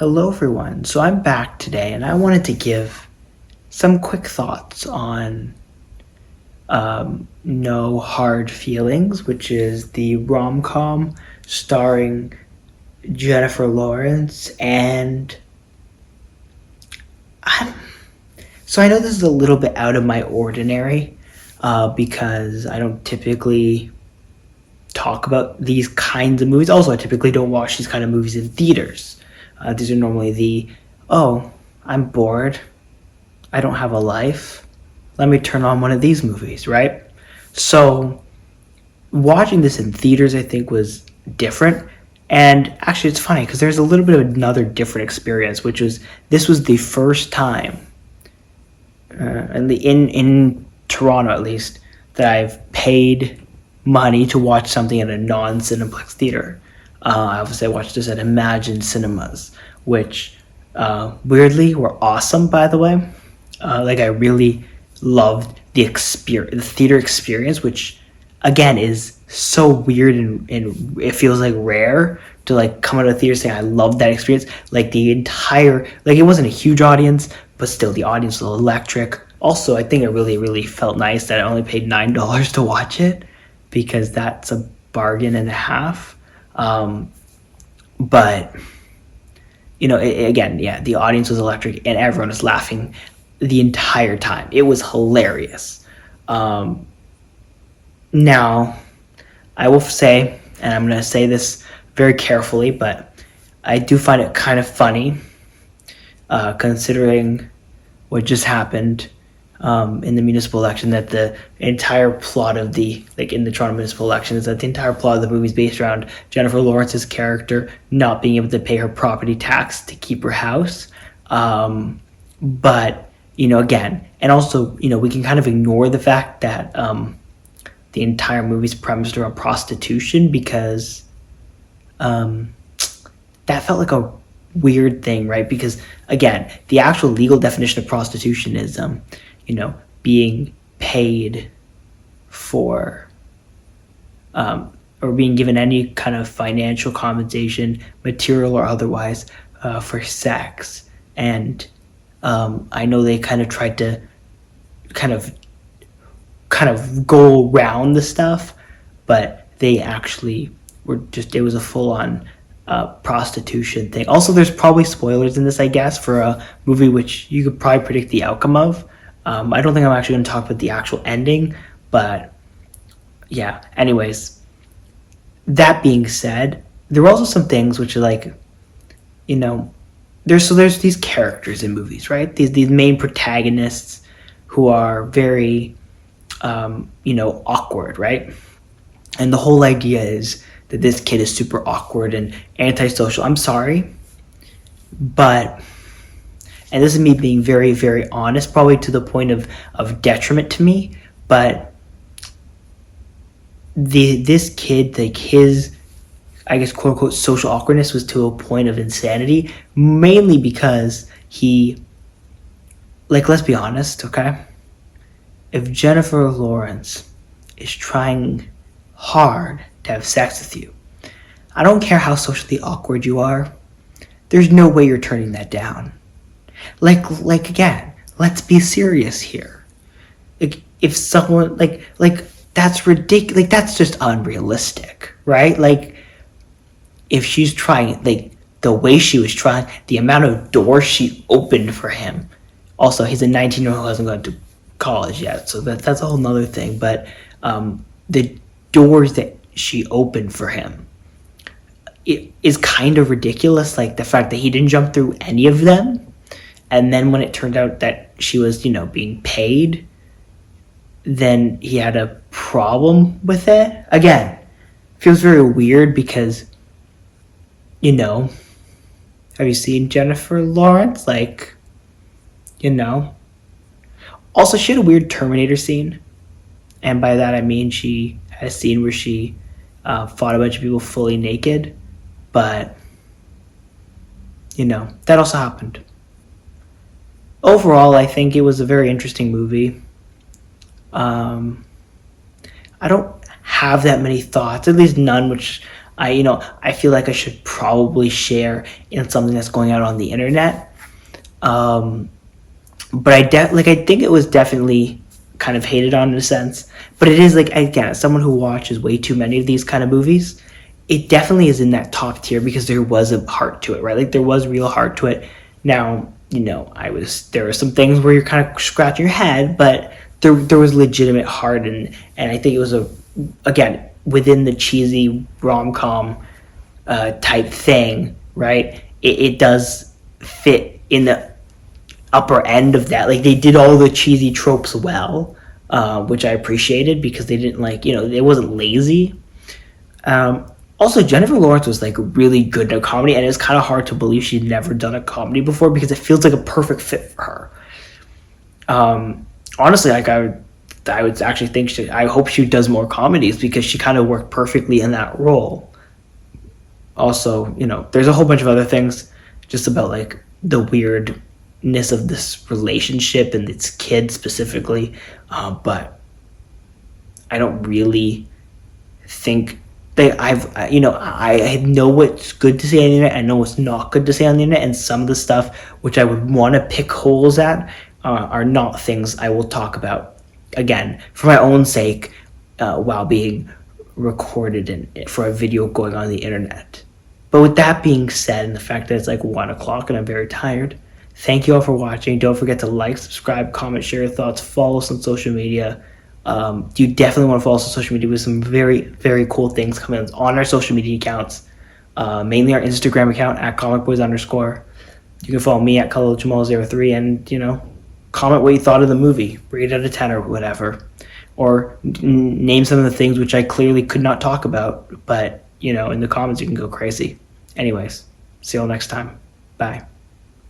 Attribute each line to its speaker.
Speaker 1: Hello, everyone. So I'm back today, and I wanted to give some quick thoughts on No Hard Feelings, which is the rom-com starring Jennifer Lawrence. And I'm, so I know this is a little bit out of my ordinary because I don't typically talk about these kinds of movies. Also, I typically don't watch these kind of movies in theaters. These are normally I'm bored, I don't have a life, let me turn on one of these movies, right? So watching this in theaters, I think, was different. And actually, it's funny because there's a little bit of another different experience, which was this was the first time, in Toronto at least, that I've paid money to watch something at a non-Cineplex theater. Obviously, I watched this at Imagine Cinemas, which weirdly were awesome, by the way. I really loved the theater experience, which again is so weird and it feels like rare to come out of the theater saying I love that experience. It wasn't a huge audience, but still the audience was electric. Also, I think it really felt nice that I only paid $9 to watch it, because that's a bargain and a half. But the audience was electric and everyone was laughing the entire time. It was hilarious. Now, I will say, and I'm going to say this very carefully, but I do find it kind of funny, considering what just happened in the municipal election, that the entire plot of in the Toronto municipal election is that the entire plot of the movie is based around Jennifer Lawrence's character not being able to pay her property tax to keep her house. But, again, and also, we can kind of ignore the fact that the entire movie's premised around prostitution, because that felt like a weird thing, right? Because, again, the actual legal definition of prostitution is being paid for or being given any kind of financial compensation, material or otherwise, for sex. And I know they kind of tried to kind of go around the stuff, but they actually it was a full-on prostitution thing. Also, there's probably spoilers in this, I guess, for a movie which you could probably predict the outcome of. I don't think I'm actually going to talk about the actual ending, but yeah. Anyways, that being said, there were also some things which are there's these characters in movies, right? These main protagonists who are very, awkward, right? And the whole idea is that this kid is super awkward and antisocial. I'm sorry, but, and this is me being very, very honest, probably to the point of detriment to me, but this kid, his, I guess, quote unquote, social awkwardness was to a point of insanity, mainly because he, let's be honest, okay? If Jennifer Lawrence is trying hard to have sex with you, I don't care how socially awkward you are, there's no way you're turning that down. Again, let's be serious here. If someone, that's ridiculous, that's just unrealistic, right? If she's trying, the way she was trying, the amount of doors she opened for him. Also, he's a 19-year-old who hasn't gone to college yet, so that's a whole nother thing. But the doors that she opened for him, it is kind of ridiculous. The fact that he didn't jump through any of them, and then when it turned out that she was, being paid, then he had a problem with it. Again, feels very weird because, have you seen Jennifer Lawrence? Also, she had a weird Terminator scene. And by that, I mean she had a scene where she fought a bunch of people fully naked. But, that also happened. Overall, I think it was a very interesting movie. I don't have that many thoughts, at least none which I feel like I should probably share in something that's going out on the internet. But I think it was definitely kind of hated on in a sense. But it is, like, again, as someone who watches way too many of these kind of movies, it definitely is in that top tier because there was a heart to it, right? Like, there was real heart to it. Now, there were some things where you're kind of scratching your head, but there was legitimate heart, and I think it was again, within the cheesy rom-com type thing, right? It does fit in the upper end of that. Like, they did all the cheesy tropes well, which I appreciated because they didn't, like, it wasn't lazy. Also, Jennifer Lawrence was, like, really good in a comedy, and it's kind of hard to believe she'd never done a comedy before because it feels like a perfect fit for her. Honestly, like, I would actually think I hope she does more comedies because she kind of worked perfectly in that role. Also, there's a whole bunch of other things just about, like, the weirdness of this relationship and its kid specifically, but I don't really think that I know what's good to say on the internet. I know what's not good to say on the internet, and some of the stuff which I would want to pick holes at are not things I will talk about, again, for my own sake, while being recorded for a video going on the internet. But with that being said, and the fact that it's like 1 o'clock and I'm very tired, thank you all for watching. Don't forget to like, subscribe, comment, share your thoughts, follow us on social media. You definitely want to follow us on social media with some very, very cool things coming on our social media accounts, mainly our Instagram account at comicboys_. You can follow me at KhalilJamal03 and, comment what you thought of the movie, rate it out of 10 or whatever, or name some of the things which I clearly could not talk about, but in the comments you can go crazy. Anyways, see you all next time. Bye.